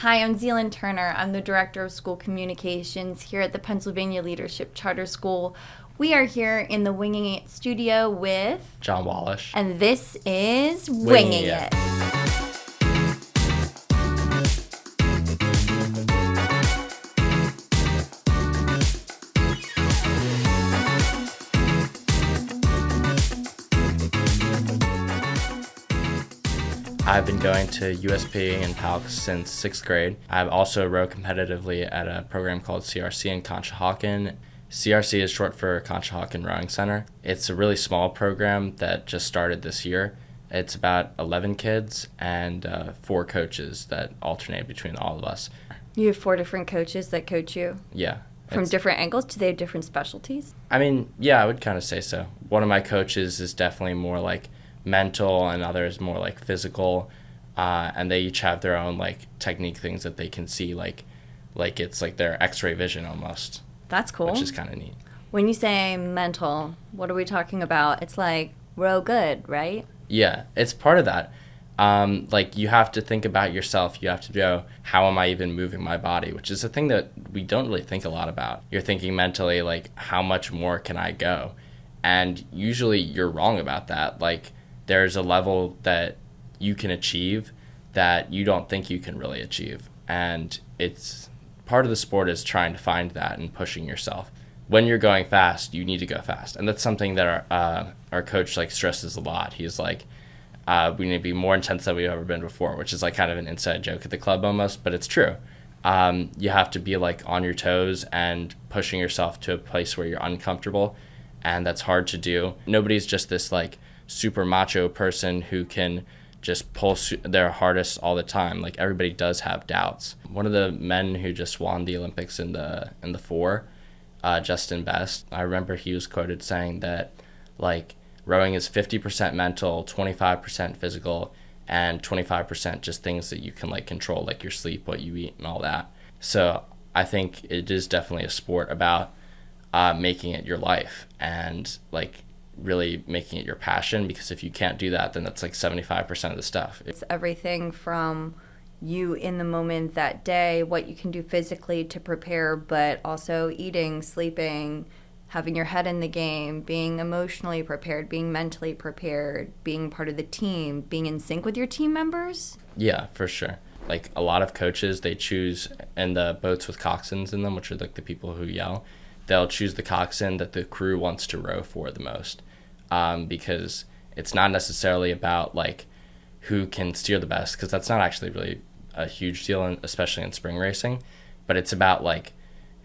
Hi, I'm Zealand Turner. I'm the Director of School Communications here at the Pennsylvania Leadership Charter School. We are here in the Winging It studio with John Walish. And this is Winging It. I've been going to USP and PALCS since 6th grade. I've also rowed competitively at a program called CRC in Conshohocken. CRC is short for Conshohocken Rowing Center. It's a really small program that just started this year. It's about 11 kids and 4 coaches that alternate between all of us. You have 4 different coaches that coach you? Yeah. From different angles? Do they have different specialties? I mean, yeah, I would kind of say so. One of my coaches is definitely more like mental and others more like physical, and they each have their own like technique things that they can see like it's like their x-ray vision almost. That's cool. Which is kind of neat. When you say mental, what are we talking about? It's like row good, right? Yeah, it's part of that. Like you have to think about yourself. You have to go, how am I even moving my body? Which is a thing that we don't really think a lot about. You're thinking mentally like, how much more can I go? And usually you're wrong about that. Like there's a level that you can achieve that you don't think you can really achieve. And it's part of the sport is trying to find that and pushing yourself. When you're going fast, you need to go fast. And that's something that our coach like stresses a lot. He's like, we need to be more intense than we've ever been before, which is like kind of an inside joke at the club almost, but it's true. You have to be like on your toes and pushing yourself to a place where you're uncomfortable. And that's hard to do. Nobody's just this like super macho person who can just pull their hardest all the time. Like everybody does have doubts. One of the men who just won the Olympics in the 4, Justin Best, I remember he was quoted saying that like rowing is 50% mental, 25% physical, and 25% just things that you can like control, like your sleep, what you eat, and all that. So I think it is definitely a sport about making it your life and like really making it your passion, because if you can't do that, then that's like 75% of the stuff. It's everything from you in the moment that day, what you can do physically to prepare, but also eating, sleeping, having your head in the game, being emotionally prepared, being mentally prepared, being part of the team, being in sync with your team members. Yeah, for sure. Like a lot of coaches, they choose in the boats with coxswains in them, which are like the people who yell, they'll choose the coxswain that the crew wants to row for the most, because it's not necessarily about like who can steer the best, because that's not actually really a huge deal, especially in spring racing, but it's about like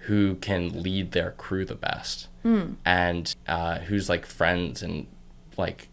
who can lead their crew the best, and who's like friends and like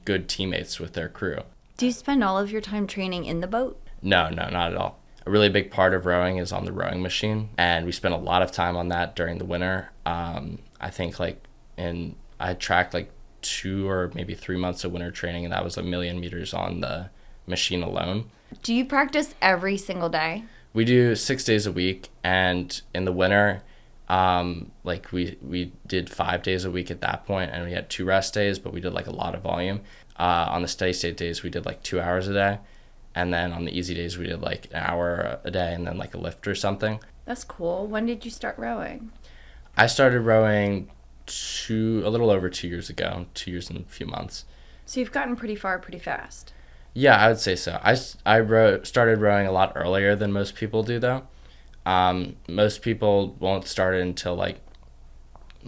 good teammates with their crew. Do you spend all of your time training in the boat? No, not at all. A really big part of rowing is on the rowing machine, and we spend a lot of time on that during the winter. I think I tracked like 2 or maybe 3 months of winter training, and that was 1,000,000 meters on the machine alone. Do you practice every single day? We do 6 days a week, and in the winter, like we did 5 days a week at that point, and we had 2 rest days, but we did like a lot of volume. On the steady state days, we did like 2 hours a day. And then on the easy days, we did like an hour a day and then like a lift or something. That's cool. When did you start rowing? I started rowing a little over 2 years ago, 2 years and a few months. So you've gotten pretty far pretty fast. Yeah, I would say so. I started rowing a lot earlier than most people do, though. Most people won't start it until like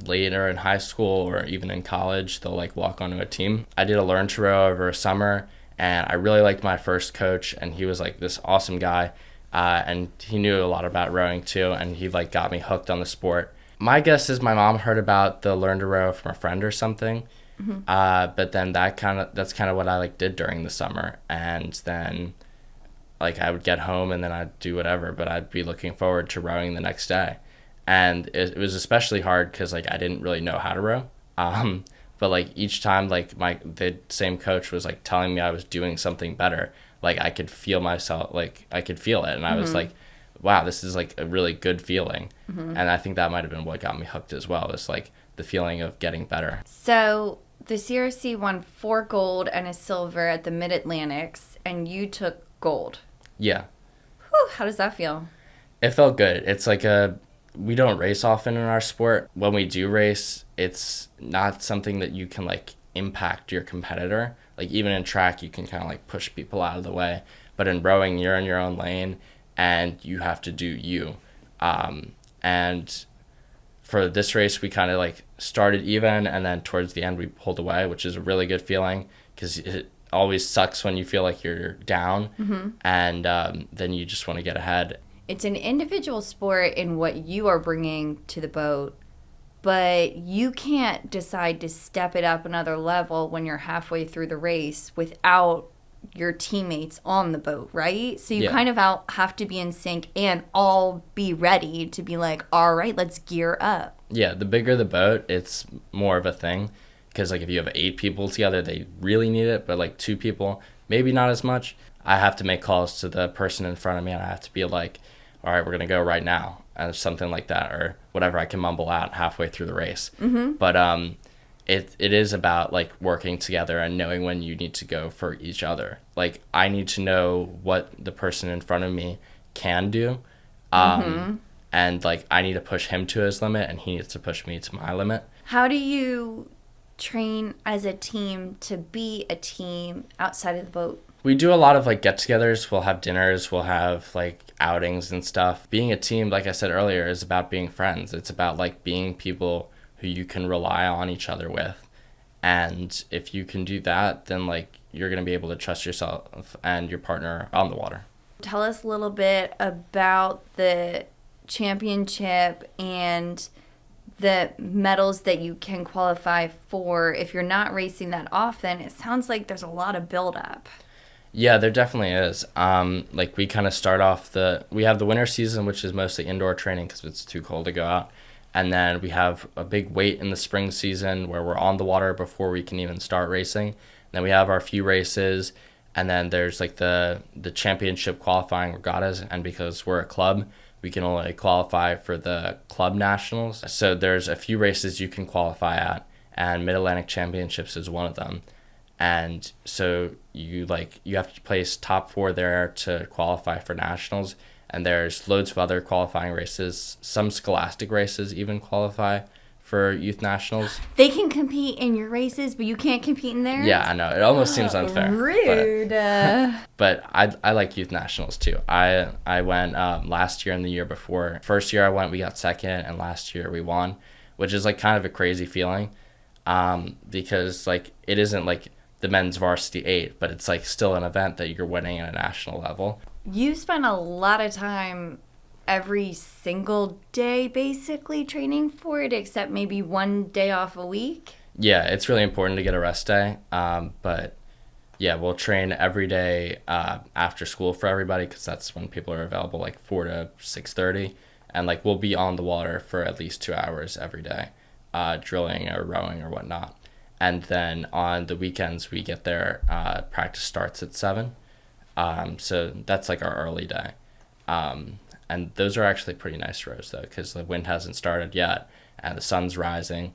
later in high school or even in college. They'll like walk onto a team. I did a learn to row over a summer, and I really liked my first coach, and he was like this awesome guy, and he knew a lot about rowing too, and he like got me hooked on the sport. My guess is my mom heard about the learn to row from a friend or something, but then that's kind of what I like did during the summer, and then like I would get home and then I'd do whatever, but I'd be looking forward to rowing the next day, and it was especially hard because like I didn't really know how to row. But like each time like the same coach was like telling me I was doing something better, like I could feel myself, like I could feel it, and I was like, wow, this is like a really good feeling. And I think that might have been what got me hooked as well, is like the feeling of getting better. So the CRC won 4 gold and a silver at the Mid-Atlantics, and you took gold. Yeah. Whew, how does that feel? It felt good. It's like we don't race often in our sport. When we do race, it's not something that you can like impact your competitor. Like even in track, you can kind of like push people out of the way. But in rowing, you're in your own lane and you have to do you. And for this race, we kind of like started even, and then towards the end we pulled away, which is a really good feeling because it always sucks when you feel like you're down, and then you just want to get ahead. It's an individual sport in what you are bringing to the boat, but you can't decide to step it up another level when you're halfway through the race without your teammates on the boat, right? So you kind of have to be in sync and all be ready to be like, all right, let's gear up. Yeah, the bigger the boat, it's more of a thing because like if you have 8 people together, they really need it, but like 2 people, maybe not as much. I have to make calls to the person in front of me and I have to be like, all right, we're going to go right now, and something like that, or whatever I can mumble out halfway through the race. But it is about like working together and knowing when you need to go for each other. Like I need to know what the person in front of me can do, and like I need to push him to his limit and he needs to push me to my limit. How do you train as a team to be a team outside of the boat? We do a lot of like get-togethers. We'll have dinners, we'll have like outings and stuff. Being a team, like I said earlier, is about being friends. It's about like being people who you can rely on each other with. And if you can do that, then like you're going to be able to trust yourself and your partner on the water. Tell us a little bit about the championship and the medals that you can qualify for. If you're not racing that often, it sounds like there's a lot of buildup. Yeah, there definitely is. Like we kind of start off we have the winter season, which is mostly indoor training because it's too cold to go out. And then we have a big wait in the spring season where we're on the water before we can even start racing. Then we have our few races, and then there's like the championship qualifying regattas. And because we're a club, we can only qualify for the club nationals. So there's a few races you can qualify at, and Mid-Atlantic Championships is one of them. And so you have to place top 4 there to qualify for nationals. And there's loads of other qualifying races. Some scholastic races even qualify for youth nationals. They can compete in your races, but you can't compete in theirs? Yeah, I know. It almost seems unfair. Rude. But I like youth nationals too. I went last year and the year before. First year I went, we got second, and last year we won, which is like kind of a crazy feeling because like it isn't like the men's varsity 8, but it's like still an event that you're winning at a national level. You spend a lot of time every single day basically training for it, except maybe one day off a week. Yeah, it's really important to get a rest day. But yeah, we'll train every day after school for everybody because that's when people are available, like 4 to 6:30. And like we'll be on the water for at least 2 hours every day, drilling or rowing or whatnot. And then on the weekends we get there, practice starts at 7. So that's like our early day. And those are actually pretty nice rows though, because the wind hasn't started yet and the sun's rising,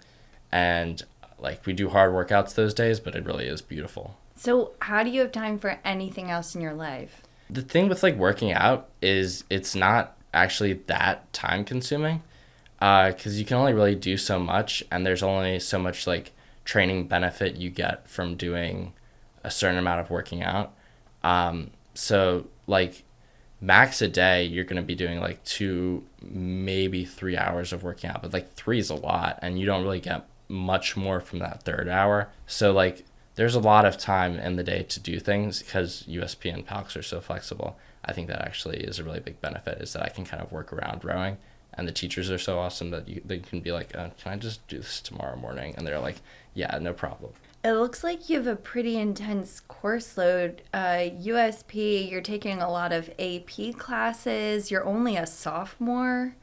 and like we do hard workouts those days, but it really is beautiful. So how do you have time for anything else in your life? The thing with like working out is it's not actually that time consuming, because you can only really do so much, and there's only so much like training benefit you get from doing a certain amount of working out. So like max a day, you're going to be doing like 2, maybe 3 hours of working out, but like 3 is a lot and you don't really get much more from that 3rd hour. So like there's a lot of time in the day to do things because USP and PALCS are so flexible. I think that actually is a really big benefit, is that I can kind of work around rowing, and the teachers are so awesome that they can be like, can I just do this tomorrow morning? And they're like, yeah, no problem. It looks like you have a pretty intense course load. USP, you're taking a lot of AP classes. You're only a sophomore.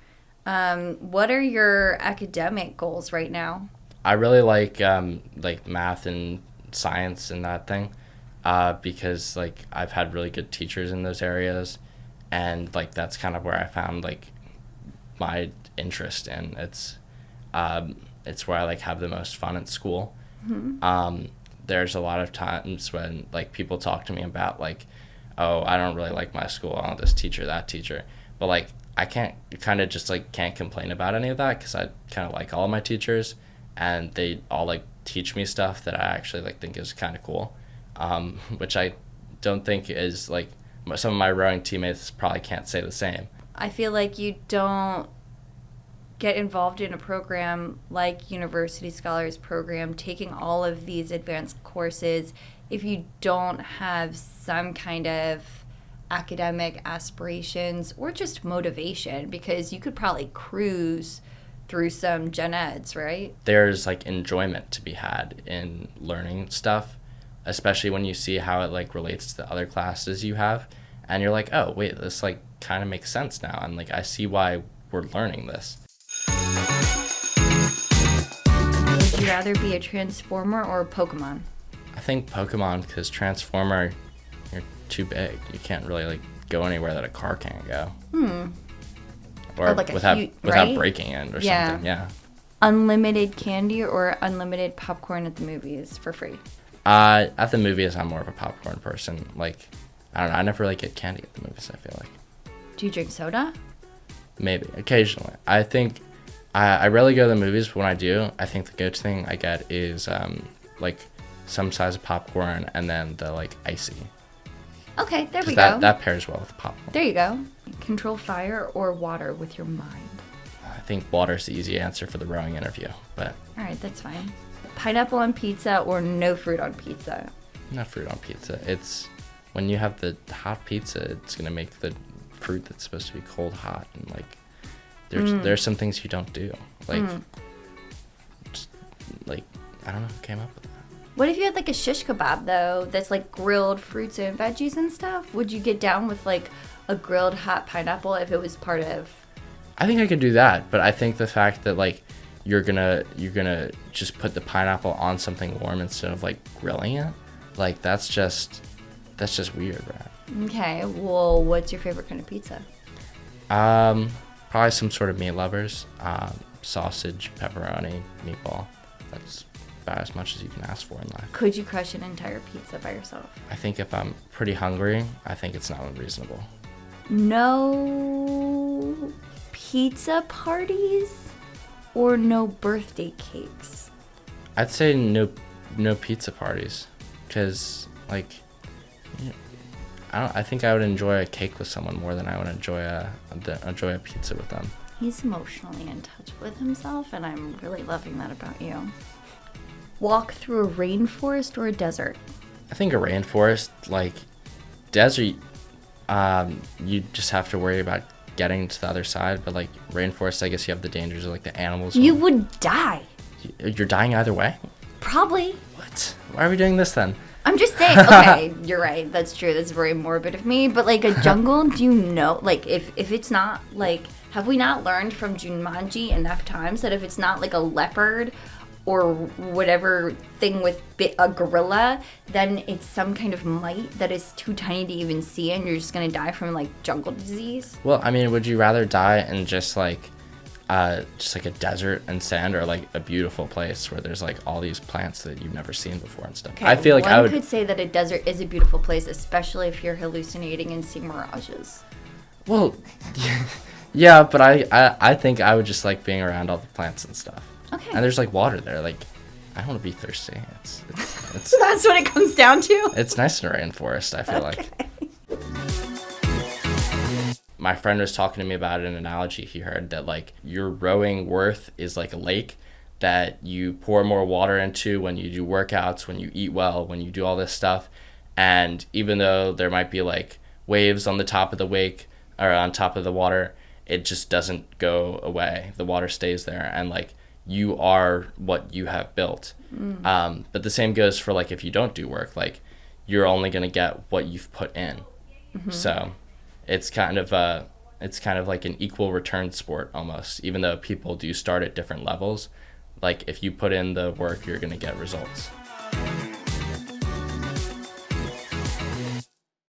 What are your academic goals right now? I really like math and science and that thing, because like I've had really good teachers in those areas, and like that's kind of where I found like my interest in. It's where I like have the most fun at school. Mm-hmm. There's a lot of times when like people talk to me about like, oh, I don't really like my school, I want this teacher, that teacher. But like I can't complain about any of that because I kind of like all of my teachers, and they all like teach me stuff that I actually like think is kind of cool, which I don't think is like some of my rowing teammates probably can't say the same. I feel like you don't get involved in a program like University Scholars Program, taking all of these advanced courses, if you don't have some kind of academic aspirations or just motivation, because you could probably cruise through some gen eds, right? There's like enjoyment to be had in learning stuff, especially when you see how it like relates to other classes you have, and you're like, oh wait, this like kind of makes sense now, and like I see why we're learning this. Would you rather be a Transformer or a Pokemon? I think Pokemon, because Transformer, you're too big. You can't really like go anywhere that a car can't go. Or like without right? breaking it or Yeah. something. Yeah. Unlimited candy or unlimited popcorn at the movies for free? At the movies, I'm more of a popcorn person. Like, I don't know. I never really get candy at the movies, I feel like. Do you drink soda? Maybe. Occasionally. I think I rarely go to the movies, but when I do, I think the go-to thing I get is like some size of popcorn and then the like icy. Okay, there we go. That pairs well with popcorn. There you go. Control fire or water with your mind? I think water's the easy answer for the rowing interview, but All right, that's fine. Pineapple on pizza or no fruit on pizza? not fruit on pizza. It's when you have the hot pizza, it's gonna make the fruit that's supposed to be cold hot, and like there's some things you don't do. Like just, like I don't know who came up with that. What if you had like a shish kebab though that's like grilled fruits and veggies and stuff? Would you get down with like a grilled hot pineapple if it was part of? I think I could do that, but I think the fact that like you're gonna just put the pineapple on something warm instead of like grilling it, like that's just weird, right? Okay, well, what's your favorite kind of pizza? Probably some sort of meat lovers. Sausage, pepperoni, meatball. That's about as much as you can ask for in life. Could you crush an entire pizza by yourself? I think if I'm pretty hungry, I think it's not unreasonable. No pizza parties or no birthday cakes? I'd say no pizza parties, because like I think I would enjoy a cake with someone more than I would enjoy a pizza with them. He's emotionally in touch with himself, and I'm really loving that about you. Walk through a rainforest or a desert? I think a rainforest, like desert, you just have to worry about getting to the other side, but like rainforest, I guess you have the dangers of like the animals. You would die. You're dying either way? Probably. What? Why are we doing this then? I'm just saying, okay, you're right. That's true. That's very morbid of me. But like a jungle, do you know, like if it's not like, have we not learned from Jumanji enough times that if it's not like a leopard or whatever thing with a gorilla, then it's some kind of mite that is too tiny to even see, and you're just gonna die from like jungle disease? Well, I mean, would you rather die in just like a desert and sand, or like a beautiful place where there's like all these plants that you've never seen before and stuff? Okay, I feel like one could say that a desert is a beautiful place, especially if you're hallucinating and seeing mirages. Well, yeah, but I think I would just like being around all the plants and stuff. Okay. And there's like water there. Like, I don't want to be thirsty. It's That's what it comes down to? it's nice in a rainforest, I feel like. My friend was talking to me about an analogy he heard that like your rowing worth is like a lake that you pour more water into when you do workouts, when you eat well, when you do all this stuff. And even though there might be like waves on the top of the wake or on top of the water, it just doesn't go away. The water stays there, and like you are what you have built. But the same goes for like if you don't do work, like you're only going to get what you've put in. So it's kind of like an equal return sport almost, even though people do start at different levels. Like if you put in the work, you're going to get results.